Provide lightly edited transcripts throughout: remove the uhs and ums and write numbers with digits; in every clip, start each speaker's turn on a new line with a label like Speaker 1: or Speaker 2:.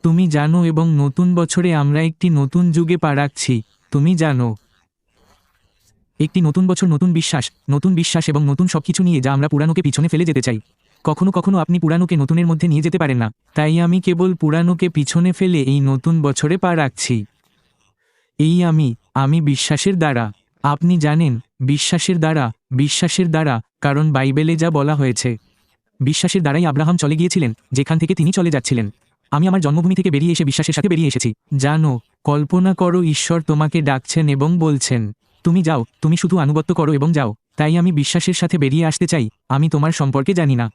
Speaker 1: তুমি জানো এবং নতুন বছরে আমরা একটি নতুন যুগে পা রাখছি। তুমি জানো, একটি নতুন বছর, নতুন বিশ্বাস এবং নতুন সবকিছু নিয়ে, যা আমরা পুরানোকে পিছনে ফেলে যেতে চাই। কখনো কখনো আপনি পুরানোকে নতুনের মধ্যে নিয়ে যেতে পারেন না, তাই আমি কেবল পুরানোকে পিছনে ফেলে এই নতুন বছরে পা রাখছি। এই আমি বিশ্বাসের দ্বারা। আপনি জানেন, বিশ্বাসের দ্বারা, কারণ বাইবেলে যা বলা হয়েছে, বিশ্বাসের দ্বারাই আব্রাহাম চলে গিয়েছিলেন যেখান থেকে তিনি চলে যাচ্ছিলেন। আমি আমার জন্মভূমি থেকে বেরিয়ে এসে বিশ্বাসের সাথে বেরিয়ে এসেছি। জানো, কল্পনা করো ঈশ্বর তোমাকে ডাকছেন এবং বলছেন, তুমি যাও, তুমি শুধু আনুগত্য করো এবং যাও। তাই আমি বিশ্বাসের সাথে বেরিয়ে আসতে চাই। আমি তোমার সম্পর্কে জানি না,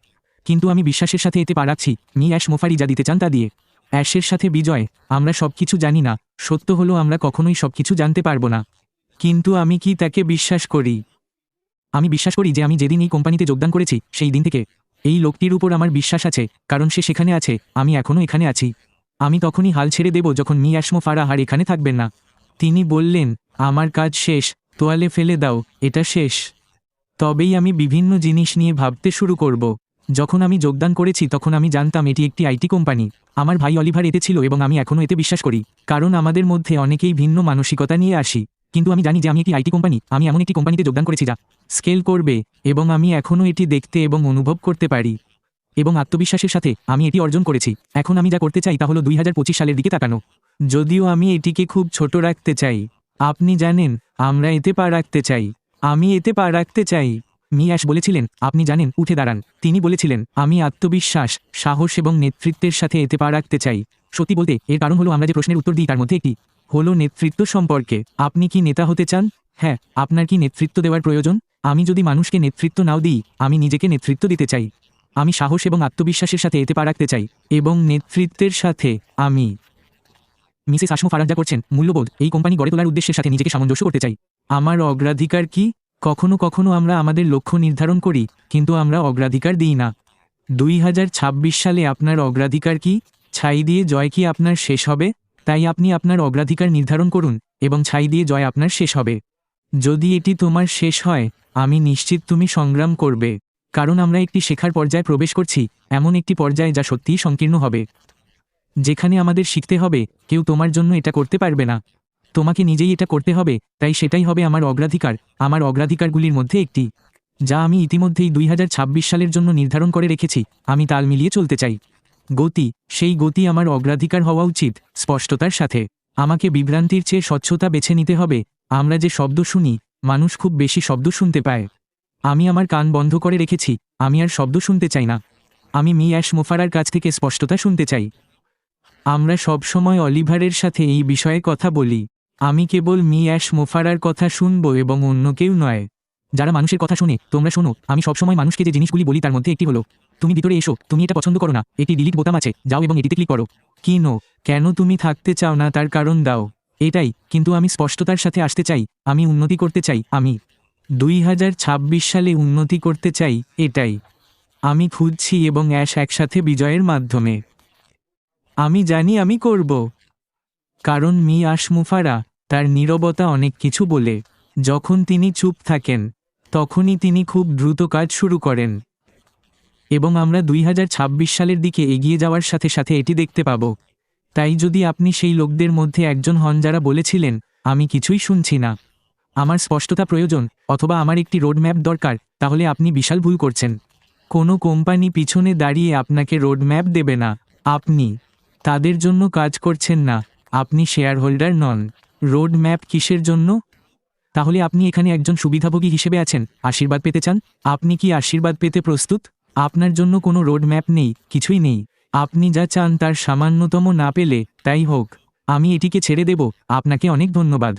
Speaker 1: কিন্তু আমি বিশ্বাসের সাথে এতে পা রাখছি। মি অ্যাশ মোফারি যা দিতে চান তা দিয়ে। অ্যাশের সাথে বিজয়। আমরা সবকিছু জানি না। সত্য হলো আমরা কখনোই সবকিছু জানতে পারবো না, কিন্তু আমি কি তাকে বিশ্বাস করি? আমি বিশ্বাস করি যে আমি যেদিন এই কোম্পানিতে যোগদান করেছি সেই দিন থেকে এই লোকটির উপর আমার বিশ্বাস আছে, কারণ সে সেখানে আছে, আমি এখনও এখানে আছি। আমি তখনই হাল ছেড়ে দেব যখন মি অ্যাশমো ফারাহ আর এখানে থাকবেন না। তিনি বললেন, আমার কাজ শেষ, তোয়ালে ফেলে দাও, এটা শেষ। তবেই আমি বিভিন্ন জিনিস নিয়ে ভাবতে শুরু করব। যখন আমি যোগদান করেছি তখন আমি জানতাম এটি একটি আইটি কোম্পানি। আমার ভাই অলিভার এতে ছিল এবং আমি এখনও এতে বিশ্বাস করি, কারণ আমাদের মধ্যে অনেকেই ভিন্ন মানসিকতা নিয়ে আসি। কিন্তু আমি জানি যে আমি একটি আইটি কোম্পানি, আমি এমন একটি কোম্পানিতে যোগদান করেছি যা স্কেল করবে, এবং আমি এখনও এটি দেখতে এবং অনুভব করতে পারি। এবং আত্মবিশ্বাসের সাথে আমি এটি অর্জন করেছি। এখন আমি যা করতে চাই তা হলো 2025 সালের দিকে তাকানো। যদিও আমি এটিকে খুব ছোট রাখতে চাই। আপনি জানেন, আমরা এতে পা রাখতে চাই। আমি এতে পা রাখতে চাই। মি অ্যাশ বলেছিলেন, আপনি জানেন, উঠে দাঁড়ান। তিনি বলেছিলেন, আমি আত্মবিশ্বাস, সাহস এবং নেতৃত্বের সাথে এতে পা রাখতে চাই। সত্যি বলতে এর কারণ হলো আমরা যে প্রশ্নের উত্তর দিই তার মধ্যে একটি হলো নেতৃত্ব সম্পর্কে। আপনি কি নেতা হতে চান? হ্যাঁ, আপনার কি নেতৃত্ব দেওয়ার প্রয়োজন? আমি যদি মানুষকে নেতৃত্ব নাও দিই, আমি নিজেকে নেতৃত্ব দিতে চাই। আমি সাহস এবং আত্মবিশ্বাসের সাথে এতে পা রাখতে চাই, এবং নেতৃত্বের সাথে আমি মিসেস আশমো ফারাহ যা করছেন, মূল্যবোধ, এই কোম্পানি গড়ে তোলার উদ্দেশ্যের সাথে নিজেকে সামঞ্জস্য করতে চাই। আমার অগ্রাধিকার কি? কখনো কখনো আমরা আমাদের লক্ষ্য নির্ধারণ করি, কিন্তু আমরা অগ্রাধিকার দিই না। 2026 সালে আপনার অগ্রাধিকার কি? ছাই দিয়ে জয় কি আপনার শেষ হবে? তাই আপনি আপনার অগ্রাধিকার নির্ধারণ করুন, এবং ছাই দিয়ে জয় আপনার শেষ হবে। যদি এটি তোমার শেষ হয়, আমি নিশ্চিত তুমি সংগ্রাম করবে, কারণ আমরা একটি শেখার পর্যায়ে প্রবেশ করছি, এমন একটি পর্যায়ে যা সত্যিই সংকীর্ণ হবে, যেখানে আমাদের শিখতে হবে কেউ তোমার জন্য এটা করতে পারবে না, তোমাকে নিজেই এটা করতে হবে। তাই সেটাই হবে আমার অগ্রাধিকার, আমার অগ্রাধিকারগুলির মধ্যে একটি, যা আমি ইতিমধ্যেই 2026 সালের জন্য নির্ধারণ করে রেখেছি। আমি তাল মিলিয়ে চলতে চাই। গতি, সেই গতি আমার অগ্রাধিকার হওয়া উচিত, স্পষ্টতার সাথে। আমাকে বিভ্রান্তির চেয়ে স্বচ্ছতা বেছে নিতে হবে। আমরা যে শব্দ শুনি, মানুষ খুব বেশি শব্দ শুনতে পায়। আমি আমার কান বন্ধ করে রেখেছি, আমি আর শব্দ শুনতে চাই না। আমি মি অ্যাশ মোফারার কাছ থেকে স্পষ্টতা শুনতে চাই। আমরা সবসময় অলিভারের সাথে এই বিষয়ে কথা বলি। আমি কেবল মি অ্যাশ মোফারার কথা শুনব এবং অন্য কেউ নয়। যারা মানুষের কথা শোনে, তোমরা শোনো। আমি সবসময় মানুষকে যে জিনিসগুলি বলি তার মধ্যে একটি হলো, তুমি ভিতরে এসো, তুমি এটা পছন্দ করো না, একটি ডিলিট বোতাম আছে, যাও এবং এটিতে ক্লিক করো। কি নো, কেন তুমি থাকতে চাও না তার কারণ দাও। এটাই, কিন্তু আমি স্পষ্টতার সাথে আসতে চাই। আমি উন্নতি করতে চাই। আমি 2026 সালে উন্নতি করতে চাই, এটাই আমি খুঁজছি, এবং অ্যাশ একসাথে বিজয়ের মাধ্যমে। আমি জানি আমি করব, কারণ মি আশমো ফারাহ তার নীরবতা অনেক কিছু বলে। যখন তিনি চুপ থাকেন, তখনই তিনি খুব দ্রুত কাজ শুরু করেন, এবং আমরা 2026 সালের দিকে এগিয়ে যাওয়ার সাথে সাথে এটি দেখতে পাব। তাই যদি আপনি সেই লোকদের মধ্যে একজন হন যারা বলেছিলেন, আমি কিছুই শুনছি না, আমার স্পষ্টতা প্রয়োজন, অথবা আমার একটি রোডম্যাপ দরকার, তাহলে আপনি বিশাল ভুল করছেন। কোনো কোম্পানি পিছনে দাঁড়িয়ে আপনাকে রোডম্যাপ দেবে না। আপনি তাদের জন্য কাজ করছেন না, আপনি শেয়ার হোল্ডার নন। রোড ম্যাপ কিসের জন্য? তাহলে আপনি এখানে একজন সুবিধাভোগী হিসেবে আছেন, আশীর্বাদ পেতে চান। আপনি কি আশীর্বাদ পেতে প্রস্তুত? আপনার জন্য কোনো রোড ম্যাপ নেই, কিছুই নেই। আপনি যা চান তার সামান্যতম না পেলে, তাই হোক। আমি এটিকে ছেড়ে দেব। আপনাকে অনেক ধন্যবাদ।